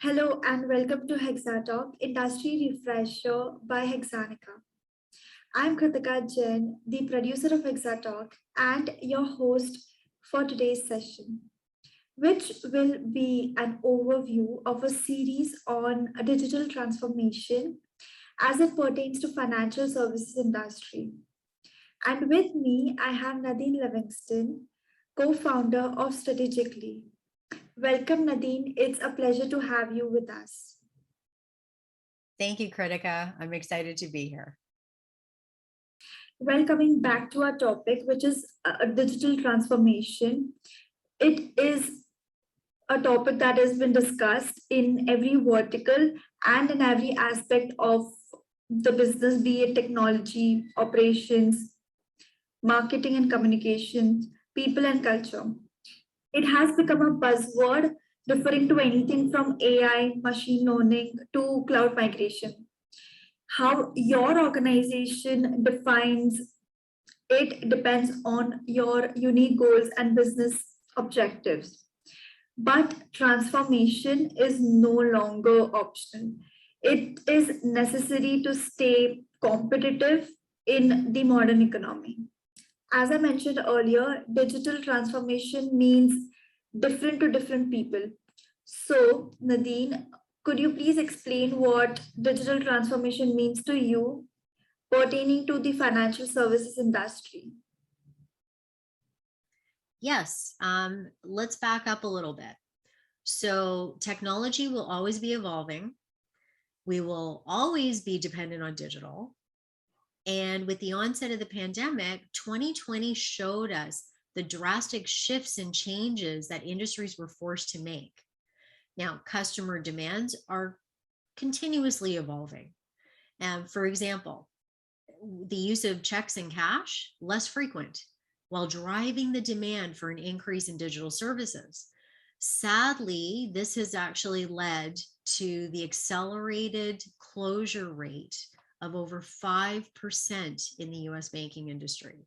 Hello and welcome to HEXATalk, Industry Refresher by Hexanica. I'm Kritika Jain, the producer of HEXATalk and your host for today's session, which will be an overview of a series on digital transformation as it pertains to financial services industry. And with me, I have Nadine Livingston, co-founder of Strategically. Welcome, Nadine. It's a pleasure to have you with us. Thank you, Kritika. I'm excited to be here. Well, coming back to our topic, which is digital transformation, it is a topic that has been discussed in every vertical and in every aspect of the business, be it technology, operations, marketing and communications, people and culture. It has become a buzzword referring to anything from AI, machine learning to cloud migration. How your organization defines it depends on your unique goals and business objectives. But transformation is no longer optional. It is necessary to stay competitive in the modern economy. As I mentioned earlier, digital transformation means different to different people. So, Nadine, could you please explain what digital transformation means to you pertaining to the financial services industry? Yes, let's back up a little bit. So technology will always be evolving. We will always be dependent on digital. And with the onset of the pandemic, 2020 showed us the drastic shifts and changes that industries were forced to make. Now, customer demands are continuously evolving. For example, the use of checks and cash, less frequent, while driving the demand for an increase in digital services. Sadly, this has actually led to the accelerated closure rate of over 5% in the US banking industry.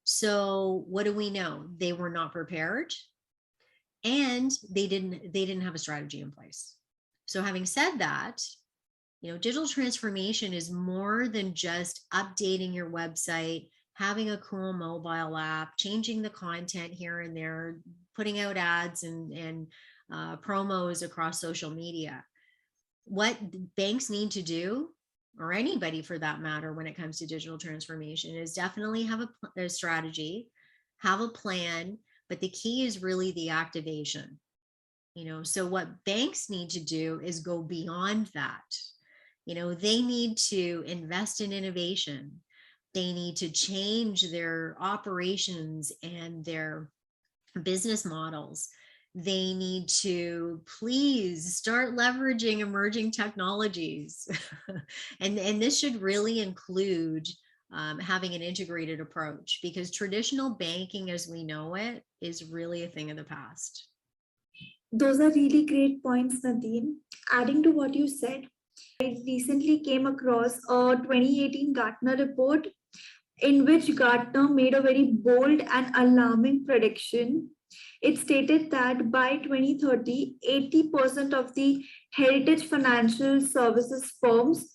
So what do we know? They were not prepared and they didn't have a strategy in place. So having said that, digital transformation is more than just updating your website, having a cool mobile app, changing the content here and there, putting out ads and promos across social media. What banks need to do, or anybody for that matter, when it comes to digital transformation, is definitely have a strategy, have a plan, but the key is really the activation. So what banks need to do is go beyond that. They need to invest in innovation. They need to change their operations and their business models. They need to please start leveraging emerging technologies. and this should really include having an integrated approach, because traditional banking as we know it is really a thing of the past. Those are really great points, Nadine. Adding to what you said, I recently came across a 2018 Gartner report in which Gartner made a very bold and alarming prediction. It stated that by 2030, 80% of the heritage financial services firms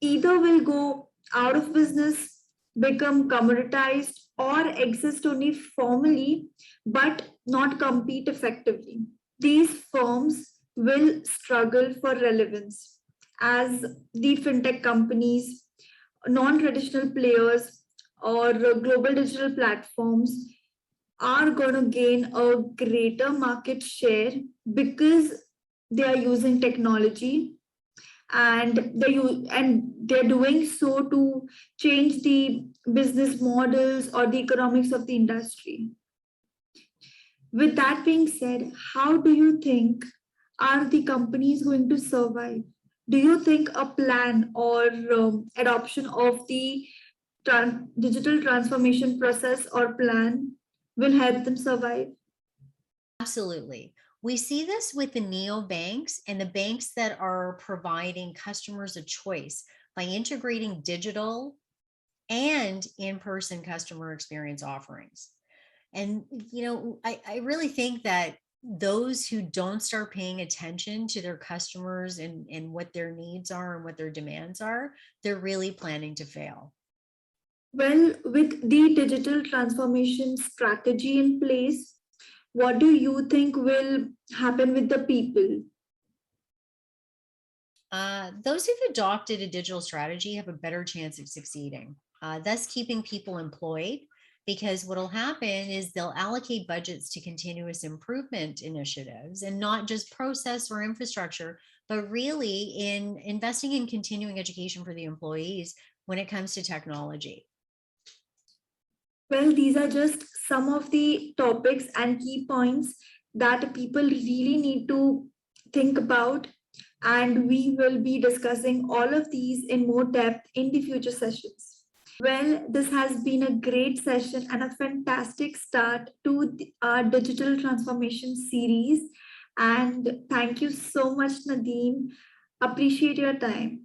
either will go out of business, become commoditized, or exist only formally but not compete effectively. These firms will struggle for relevance as the fintech companies, non-traditional players, or global digital platforms are going to gain a greater market share because they are using technology and they're doing so to change the business models or the economics of the industry. With that being said, how do you think are the companies going to survive? Do you think a plan or adoption of the digital transformation process or plan will help them survive? Absolutely. We see this with the neobanks and the banks that are providing customers a choice by integrating digital and in-person customer experience offerings. And, I really think that those who don't start paying attention to their customers and what their needs are and what their demands are, they're really planning to fail. Well, with the digital transformation strategy in place, what do you think will happen with the people? Those who've adopted a digital strategy have a better chance of succeeding, thus keeping people employed, because what will happen is they'll allocate budgets to continuous improvement initiatives and not just process or infrastructure, but really in investing in continuing education for the employees when it comes to technology. Well, these are just some of the topics and key points that people really need to think about. And we will be discussing all of these in more depth in the future sessions. Well, this has been a great session and a fantastic start to our digital transformation series. And thank you so much, Nadine. Appreciate your time.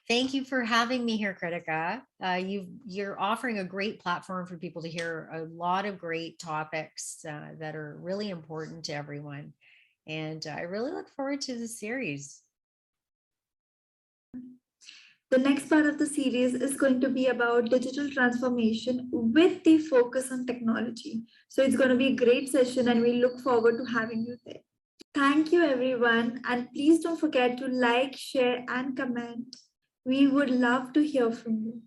Thank you for having me here, Kritika. You're offering a great platform for people to hear a lot of great topics that are really important to everyone. And I really look forward to the series. The next part of the series is going to be about digital transformation with the focus on technology. So it's going to be a great session and we look forward to having you there. Thank you, everyone. And please don't forget to like, share, and comment. We would love to hear from you.